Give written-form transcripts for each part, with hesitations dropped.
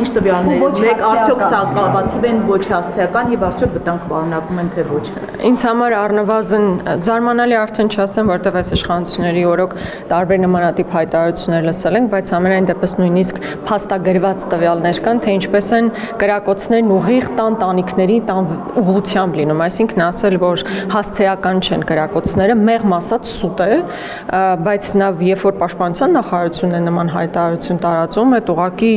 ինչ տվյալներ ունեք, արդյոք սա կապատիվ են ոչ հասցեական եւ արդյոք վտանգ պարունակում են թե ոչ։ Ինձ համար առնվազն զարմանալի արդեն չասեմ, որտեղ այս իշխանությունների օրոք տարբեր նմանատիպ հայտարարություններ լսել ենք, բայց ամենայն դեպս նույնիսկ փաստագրված տվյալներ կան, թե ինչպես են կրակոցներն ուղիղ տան տանիքների տան ուղղությամբ լինում, այսինքն ասել, որ հասցեական չեն կրակոցները, մեղմ ասած սուտ է, բայց նա երբ որ պաշտպանության նախարարությունն է նման հայտարարություն տարածում, այդ ուղղակի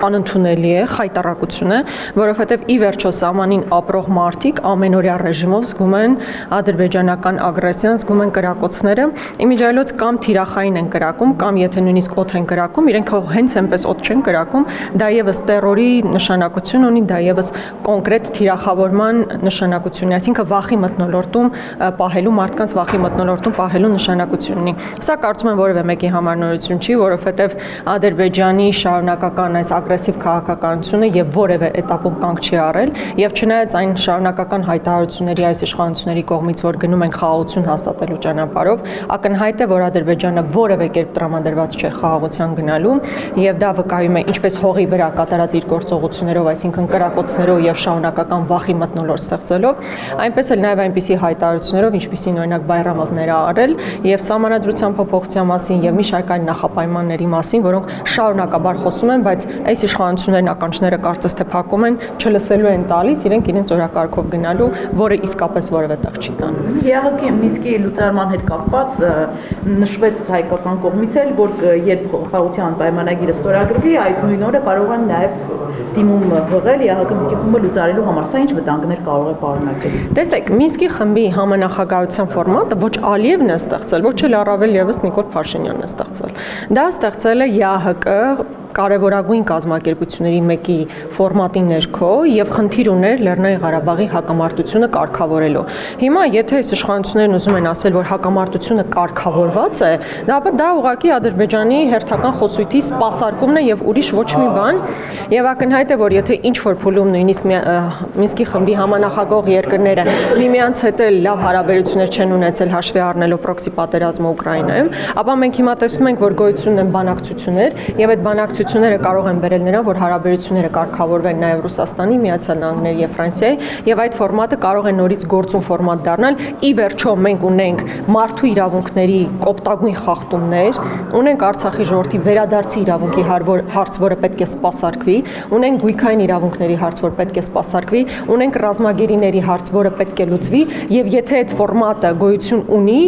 անընդունելի է, խայտառակություն է, որովհետև ի վերջո սահմանին ապրող մարդիկ ամենօրյա ռեժիմով զգում են ադրբեջանական ագրեսիան, զգում են կրակոցները, իմիջիայլոց կամ թիրախային են կրակում, կամ եթե նույնիսկ օդ են կրակում, իրենք հենց այնպես օդ չեն կրակում, դա եւս տերորի նշանակություն ունի, դա եւս կոնկրետ թիրախավորման նշանակություն ունի, այսինքն վախի մթնոլորտում պահելու մարդկանց վախի մթնոլորտում պահելու նշանակություն ունի։ Սա կարծում եմ որևէ մեկի համար նորություն չի, որովհետև Ադրբեջանի շարունակական այս ագրեսիվ քաղաքականությունը եւ որևէ этаպում կանգ չի առել, եւ չնայած այն շարունակական հայտարարությունների այս իշխանությունների կողմից, որ գնում են խաղաղություն հաստատելու ճանապարհով, ակնհայտ է, որ Ադրբեջանը որևէ կերպ տրամադրված չէ խաղաղության գնալու, եւ դա վկայում է ինչպես հողի վրա կատարած իր գործողություններով, այսինքն կրակոցներով եւ շարունակական վախի մթնոլորտ ստեղծելով, այնպես էլ նաեւ այնպիսի հայտարարություններով, ինչպիսին օրինակ Բայրամովն էր արել եւ Սահմանադրության փոփոխության մասին եւ մի շարք այլ նախապայմանների մասին, որոնք շարունակաբար խոսում են, բայց այս իշխանություններն ականջները կարծես թե փակում են, չլսելու են տալիս, իրենց օրակարգով գնալու, որը իսկապես որևէ տեղ չի տանում։ ԵԱՀԿ Մինսկի լուծարման հետ կապված նշվեց հայկական կողմից էլ, որ երբ խաղաղության պայմանագիրը ստորագրվի, այդ նույն օրը կարող են նաեւ դիմում հղել ԵԱՀԿ Մինսկի խումբը լուծարելու համար, սա ինչ վտանգներ կարող է պարունակել։ Տեսեք, Մինսկի խմբի համանախագահության ֆորմատը ոչ Ալիևն է ստեղծել, ոչ էլ առավել եւս Նիկոլ Փաշինյանն է ստեղծել։ Դա ստեղծել է ԵԱՀԿ կարևորագույն կազմակերպությունների մեկի ֆորմատի ներքո եւ խնդիր ուներ Լեռնային Ղարաբաղի հակամարտությունը կարգավորելու։ Հիմա եթե այս իշխանություններն ուզում են ասել, որ հակամարտությունը կարգավորված է, դա ուղղակի Ադրբեջանի հերթական խոսույթի սպասարկումն է եւ ուրիշ ոչ մի բան, եւ ակնհայտ է, որ եթե ինչ որ փուլում նույնիսկ Մինսկի խմբի համանախագահ երկրները միմյանց հետ լավ հարաբերություններ չեն ունեցել հաշվի առնելով պրոքսի պատերազմը Ուկրաինայում, ապա մենք հիմա տեսնում ենք, որ գոյություն են բանակցություններ եւ այդ բանակցությունները կարող են բերել նրան, որ հարաբերությունները կարգավորվեն նաեւ Ռուսաստանի, Միացյալ Նահանգների եւ Ֆրանսիայի, եւ այդ ֆորմատը կարող է նորից գործուն ֆորմատ դառնալ։ Ի վերջո մենք ունենք մարդու իրավունքների կոպտագույն խախտումներ, ունենք Արցախի ժողովրդի վերադարձի իրավունքի հարց, որը պետք է սպասարկվի, ունենք գույքային իրավունքների հարց, որ պետք է սպասարկվի, ունենք ռազմագերիների հարց, որը պետք է լուծվի, եւ եթե այդ ֆորմատը գոյություն ունի,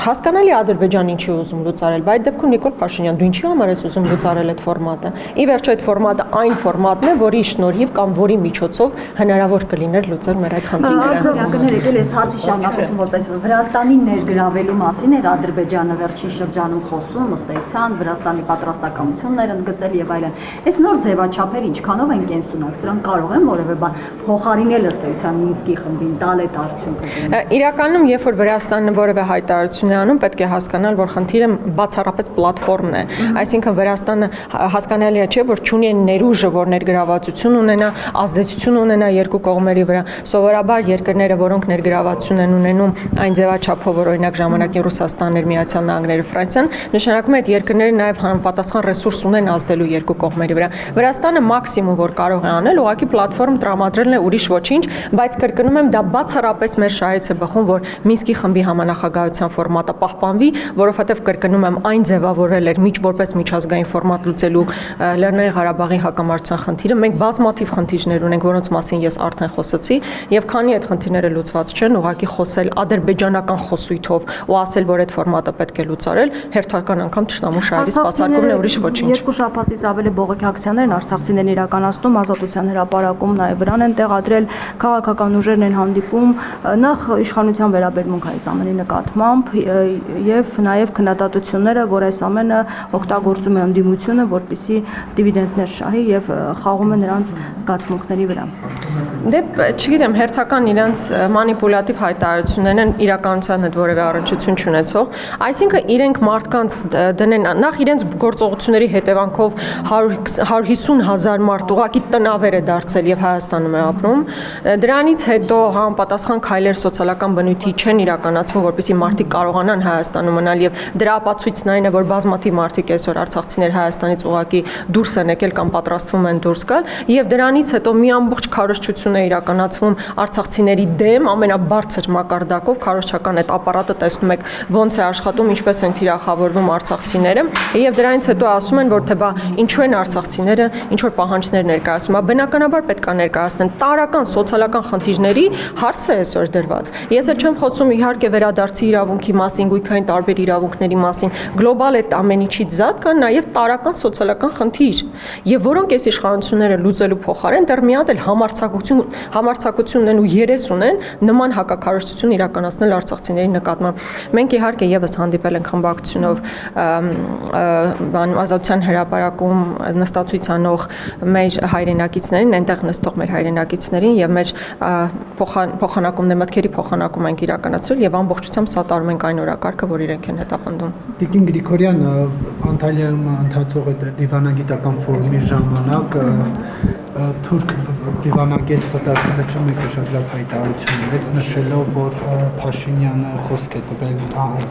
հասկանալի Ադրբեջանն ինչի ուզում լուծարել, բայց դեպքում Նիկոլ Փաշինյան, դու ինչի համար ես ուզում լուծարել այդ ֆորմատը։ Ի վերջո այդ ֆորմատը այն ֆորմատն է, որի շնորհիվ կամ որի միջոցով հնարավոր կլիներ լուծել մեր այդ խնդիրները։ Եկել ես հարցի շարունակություն որպես Վրաստանի ներգրավելու մասին էր Ադրբեջանը վերջին շրջանում խոսում, ըստ էության Վրաստանի պատրաստակամություններ ընդգծել եւ այլն։ Այս նոր ձևաչափերը ինչքանով են կենսունակ, սրանք կարող են որևէ բան փոխարինել ըստ էության Մինսկի խմբին, տալ այդ արդյունքը։ Իրականում, երբ որ Վրաստանը որևէ հայտարարություն է անում, պետք է հասկանալ, որ խնդիրը բացառապես պլատֆորմն է, այսինքն Վրաստանը հասկանալի է, չէ, որ չունի ներուժը, որ ներգրավվածություն ունենա, ազդեցություն ունենա երկու կողմերի վրա։ Սովորաբար երկրները, որոնք ներգրավվածություն են ունենում այն ձևաչափով, որ օրինակ ժամանակին Ռուսաստանն էր, Միացյալ Նահանգները, Ֆրանսիան, նշանակում է, այդ երկրները նաև համապատասխան ռեսուրս ունեն ազդելու երկու կողմերի վրա։ Վրաստանը մաքսիմում, որ կարող է անել, ուղղակի պլատֆորմ տրամադրելն է, ուրիշ ոչինչ, բայց կրկնում եմ, դա բացառապես մեր շահից է բխում, որ Մինսկի խմբի համանախագահության ֆորմատը պահպանվի, որովհետև կրկնում եմ, այն ձևավորել էր որպես միջազգային ֆորմատ լուծելու Լեռնային Ղարաբաղի հակամարտության խնդիրը։ Մենք բազմաթիվ խնդիրներ ունենք, որոնց մասին ես արդեն խոսեցի, եւ քանի այդ խնդիրները լուծված չեն, ուղղակի խոսել ադրբեջանական խոսույթով ու ասել, որ այդ ֆորմատը պետք է լուծարել, հերթական անգամ թշնամու շահերի սպասարկումն է, ուրիշ ոչինչ։ Երկու շաբաթից ավելի բողոքի ակցիաներն արցախցիներն իրականացնում, Ազատության հրապարակում նաեւ վրան են տեղադրել, քաղաքական ուժերն են հանդիպում, նախ իշխանության վերաբերմունք այս ամենի նկատմամբ եւ նաեւ քննադատությունները, որ այս ամենը օգտագործում է ընդդիմությունը, որպեսզի դիվիդենդներ շահի եւ խաղում է նրանց զգացմունքների վրա։ Դե չգիտեմ, հերթական իրենց մանիպուլատիվ հայտարարություններն են իրականության հետ որևէ առնչություն չունեցող, այսինքն իրենք մարդկանց դնեն նախ իրենց գործողությունների հետևանքով 150,000 մարդ ուղղակի տնավեր է դարձել եւ Հայաստանում է ապրում։ Դրանից հետո համապատասխան քայլեր սոցիալական բնույթի չեն իրականացվում, որպեսզի մարդիկ կարողանան Հայաստանում մնալ եւ դրա ապացույցն այն է, որ բազմաթիվ մարդիկ այսօր արցախցիներ Հայաստանից ուղղակի ուղղակի դուրս են եկել կամ պատրաստվում են դուրս գալ, եւ դրանից հետո մի ամբողջ քարոզչություն է իրականացվում արցախցիների դեմ ամենաբարձր մակարդակով, քարոզչական այդ ապարատը տեսնում եք ոնց է աշխատում, ինչպես են թիրախավորվում արցախցիները, եւ դրանից հետո ասում են, որ թե բա ինչու են արցախցիները ինչ որ պահանջներ ներկայացնում, բնականաբար պետք է ներկայացնեն տարրական սոցիալական խնդիրների հարցը այսօր դրված։ Ես էլ չեմ խոսում իհարկե վերադարձի իրավունքի մասին, գույքային տարբեր իրավունքների մասին, գլոբալ այդ ամեն ինչից զատ կան նաև տարրական սոցիալական խնդիր, եւ որոնք այս իշխանությունները լուծելու փոխարեն դեռ մի հատ էլ համարձակություն ունեն ու երես ունեն նման հակաքարոզչություն իրականացնել արցախցիների նկատմամբ։ Մենք իհարկե եւս հանդիպել ենք խմբակցությունով Ազատության հրապարակում նստածույց անող մեր հայրենակիցներին, այնտեղ նստող մեր հայրենակիցներին եւ մեր փոխանակումն է մտքերի փոխանակում ենք իրականացրել եւ ամբողջությամբ սատարում ենք այն օրակարգը, որ իրենք են հետապնդում։ Տիկին Գրիգորյան, Անտալիայում ընթացող դիվանագիտական ֆորումի ժամանակ թուրք դիվանագետ Սատարխելեչը մեկ շատ լավ հայտարարություն արեց, նշելով, որ Փաշինյանը խոսք է տվել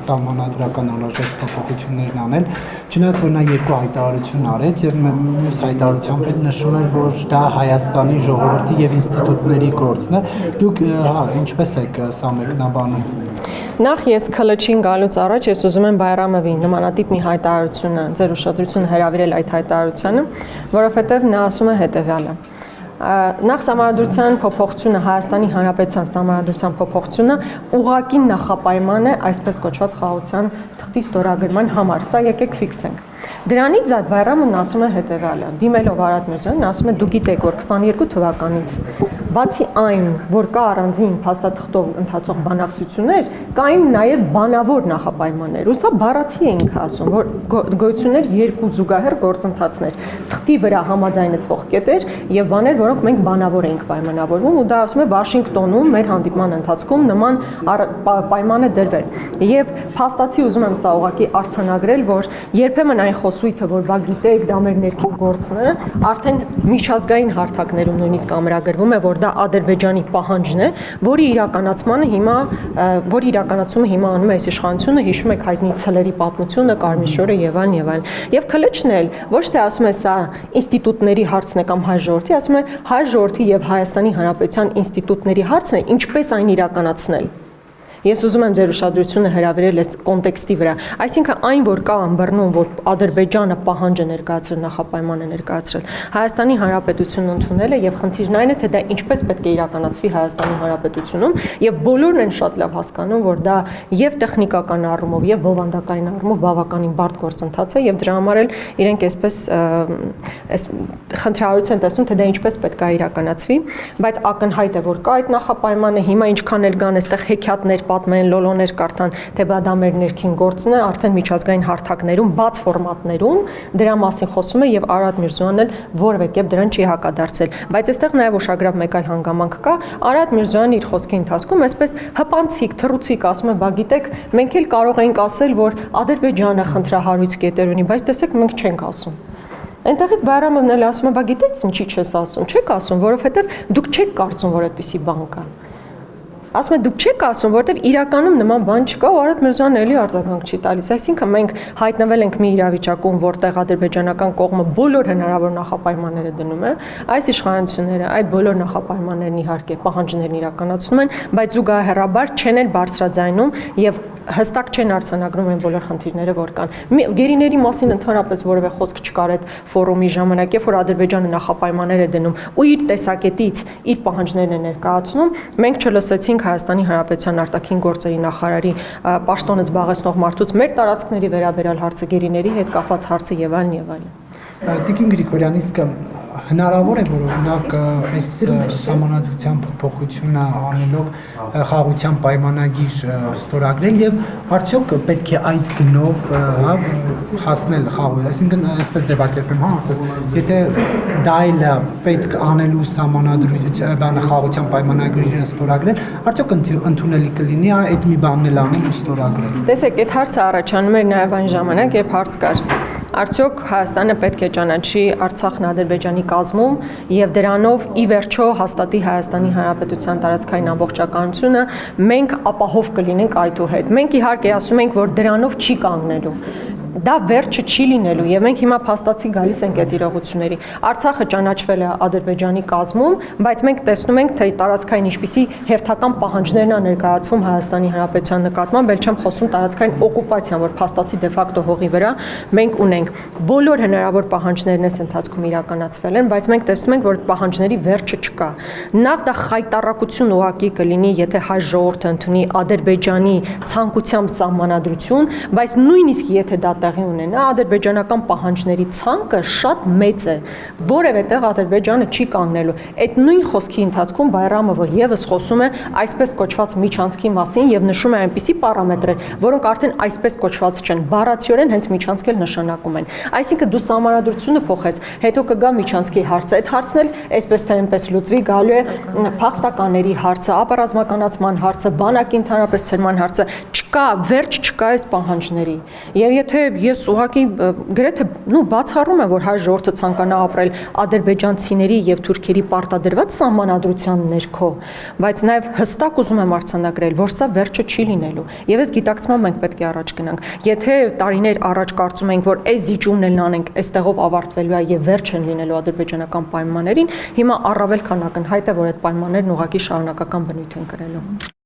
սահմանադրական անհրաժեշտ փոփոխություններն անել, չնայած որ նա երկու հայտարարություն արեց եւ մյուս հայտարարությամբ էլ նշում էր, որ դա Հայաստանի ժողովրդի եւ ինստիտուտների գործն է։ Դուք ինչպես եք սա մեկնաբանում։ Նախ ես քլչին գալուց առաջ ես ուզում եմ Բայրամովի նմանատիպ մի հայտարարությունը, ձեր ուշադրությունը հրավիրել այդ հայտարարությանը, որովհետև նա ասում է հետևյալը. Նախ սահմանադրության փոփոխությունը Հայաստանի Հանրապետության սահմանադրության փոփոխությունը ուղղակի նախապայման է այսպես կոչված խաղաղության թղթի ստորագրման համար, սա եկեք ֆիքսենք։ Դրանից զատ Բայրամովն ասում է հետևյալը. դիմելով Արադ Միրզոյանին, ասում է դուք գիտեք, որ 22 թվականից բացի այն, որ կա առանձին փաստաթղթով ընթացող բանակցություններ, կային նաև բանավոր նախապայմաններ։ Ու սա բառացի էինք ասում, որ գոյություններ երկու զուգահեռ գործընթացներ, թղթի վրա համաձայնեցվող կետեր եւ բաներ, որոնք մենք բանավոր էինք պայմանավորվում, ու դա ասում է Վաշինգտոնում մեր հանդիպման ընթացքում նման պայման է դրվել։ Եվ փաստացի ուզում եմ սա ուղղակի արձանագրել, որ երբեմն այն խոսույթը, որ բա գիտեք, դա մեր ներքին գործն է, արդեն միջազգային հարթակներում նույնիսկ ամրագրվում է, որ դա Ադրբեջանի պահանջն է, որի իրականացումը հիմա անում է այս իշխանությունը, հիշում եք հայտնի ցլերի պատմությունը, Կարմիր եւ այլն եւ այլն։ Եվ քլեչն էլ ոչ թե ասում է սա ինստիտուտների հարցն է կամ հայ ժողովրդի, ասում է հայ ժողովրդի եւ Հայաստանի Հանրապետության ինստիտուտների հարցն է, ինչպես այն իրականացնել։ Ես ուզում եմ ձեր ուշադրությունը հրավիրել այս կոնտեքստի վրա։ Այսինքն այն, որ կա ըմբռնում, որ Ադրբեջանը պահանջ է ներկայացրել, նախապայման է ներկայացրել, Հայաստանի Հանրապետությունն ընդունել է եւ խնդիրն այն է, թե դա ինչպես պետք է իրականացվի Հայաստանի Հանրապետությունում եւ բոլորն են շատ լավ հասկանում, որ դա եւ տեխնիկական առումով եւ բովանդակային առումով բավականին բարդ գործընթաց է եւ դրա համար էլ իրենք այսպես այս խնդրահարություն են տեսնում, թե դա ինչպես պետք է իրականացվի, բայց ակնհայտ է, որ կա այդ նախապայմանը, հիմա ինչքան էլ գան այստեղ հեքիաթներ պատմեն, լոլոներ կարդան, թե դա մեր ներքին գործն է, արդեն միջազգային հարթակներում, բաց ֆորմատներում դրա մասին խոսում է եւ Արադ Միրզոյանն էլ որևէ կերպ դրան չի հակադարձել։ Բայց այստեղ նաեւ ուշագրավ մեկ այլ հանգամանք կա, Արադ Միրզոյանը իր խոսքի ընթացքում այսպես հպանցիկ, թռուցիկ ասում է, բա գիտեք, մենք էլ կարող ենք ասել, որ Ադրբեջանը խնդրահարույց կետեր ունի, բայց տեսեք մենք չենք ասում։ Այնտեղից Բայրամովն էլ ասում է, բա գիտեք ինչի չես ասում, չեք ասում, որովհետեւ դուք չեք կարծում, որ այդպիսի բան կա։ Ասում է դուք չեք ասում, որովհետև իրականում նման բան չկա, ու Արադ Միրզոյանն էլի արձագանք չի տալիս։ Այսինքն մենք հայտնվել ենք մի իրավիճակում, որտեղ ադրբեջանական կողմը բոլոր հնարավոր նախապայմանները դնում է, այս իշխանությունները այդ բոլոր նախապայմաններն իհարկե պահանջներն իրականացնում են, բայց զուգահեռաբար չեն էլ բարձրաձայնում եւ հստակ չեն արձանագրում այն բոլոր խնդիրները, որ կան։ Գերիների մասին ընդհանրապես որևէ խոսք չկար այդ ֆորումի ժամանակ, երբ որ Ադրբեջանը նախապայմաններ է դնում ու իր տեսակետից իր պահանջներն է ներկայացնում, մենք չլսեցինք Հայաստանի Հանրապետության արտաքին գործերի նախարարի պաշտոնը զբաղեցնող մարդուց մեր տարածքների վերաբերյալ հարցը, գերիների հետ կապված հարցը եւ այլն եւ այլն։ Տիկին Գրիգորյան, իսկ հնարավոր է, որ օրինակ այս սահմանադրության փոփոխությունը անելով խաղաղության պայմանագիր ստորագրել եւ արդյոք պետք է այդ գնով հասնել խաղաղ, այսինքն այսպես ձևակերպեմ, հարցս, եթե դա էլ պետք անելու սահմանադրության խաղաղության պայմանագրերը ստորագրել, արդյոք ընդունելի կլինի այդ մի բանն էլ անել ու ստորագրել։ Տեսեք, այդ հարցը առաջանում էր նաեւ այն ժամանակ, երբ հարց կար. Արդյոք Հայաստանը պետք է ճանաչի Արցախն Ադրբեջանի կազմում եւ դրանով ի վերջո հաստատի Հայաստանի Հանրապետության տարածքային ամբողջականությունը, մենք ապահով կլինենք այդուհետ։ Մենք իհարկե ասում ենք, որ դրանով չի կանգնելու։ դա վերջը չի լինելու եւ մենք հիմա փաստացի գալիս ենք այդ իրողությունների։ Արցախը ճանաչվել է Ադրբեջանի կազմում, բայց մենք տեսնում ենք, թե տարածքային ինչպիսի հերթական պահանջներն ա ներկայացվում Հայաստանի Հանրապետության նկատմամբ, ել չեմ խոսում տարածքային օկուպացիան, որ փաստացի դե ֆակտո հողի վրա մենք ունենք։ Բոլոր հնարավոր պահանջներն այս ընթացքում իրականացվել են, բայց մենք տեսնում ենք, որ պահանջների վերջը չկա։ Նախ դա խայտառակություն ուղղակի կլինի, եթե հայ ժողովուրդը ընդունի Ադրբեջանի ցանկությամբ սահմանադրություն, բայց նույնիսկ եթե դա տեղի ունենա, ադրբեջանական պահանջների ցանկը շատ մեծ է, որևէ տեղ Ադրբեջանը չի կանգնելու։ Այդ նույն խոսքի ընթացքում Բայրամովը եւս խոսում է այսպես կոչված միջանցքի մասին եւ նշում է այնպիսի պարամետրեր, որոնք արդեն այսպես կոչված չեն, բառացիորեն հենց միջանցք էլ նշանակում են։ Այսինքն դու սահմանադրությունը փոխես, հետո կգա միջանցքի հարցը, այդ հարցն էլ այսպես թե այնպես լուծվի, գալու է փախստականների հարցը, ապառազմականացման հարցը, բանակի ընդհանրապես ցերման հարցը, չկա, վերջ չկա այս պահանջների։ Եվ եթե ես ուղղակի գրեթե բացառում եմ, որ հայ ժողովուրդը ցանկանա ապրել ադրբեջանցիների եւ թուրքերի պարտադրված սահմանադրության ներքո, բայց նաեւ հստակ ուզում եմ արձանագրել, որ սա վերջը չի լինելու։ Եվ այս գիտակցման մենք պետք է առաջ գնանք։ Եթե տարիներ առաջ կարծում ենք, որ այս զիջումն էլ անենք, այստեղով ավարտվելու է եւ վերջ են լինելու ադրբեջանական պայմաններին, հիմա առավել քան ակնհայտ է, որ այդ պայմաններն ուղղակի շարունակական բնույթ են կրելու։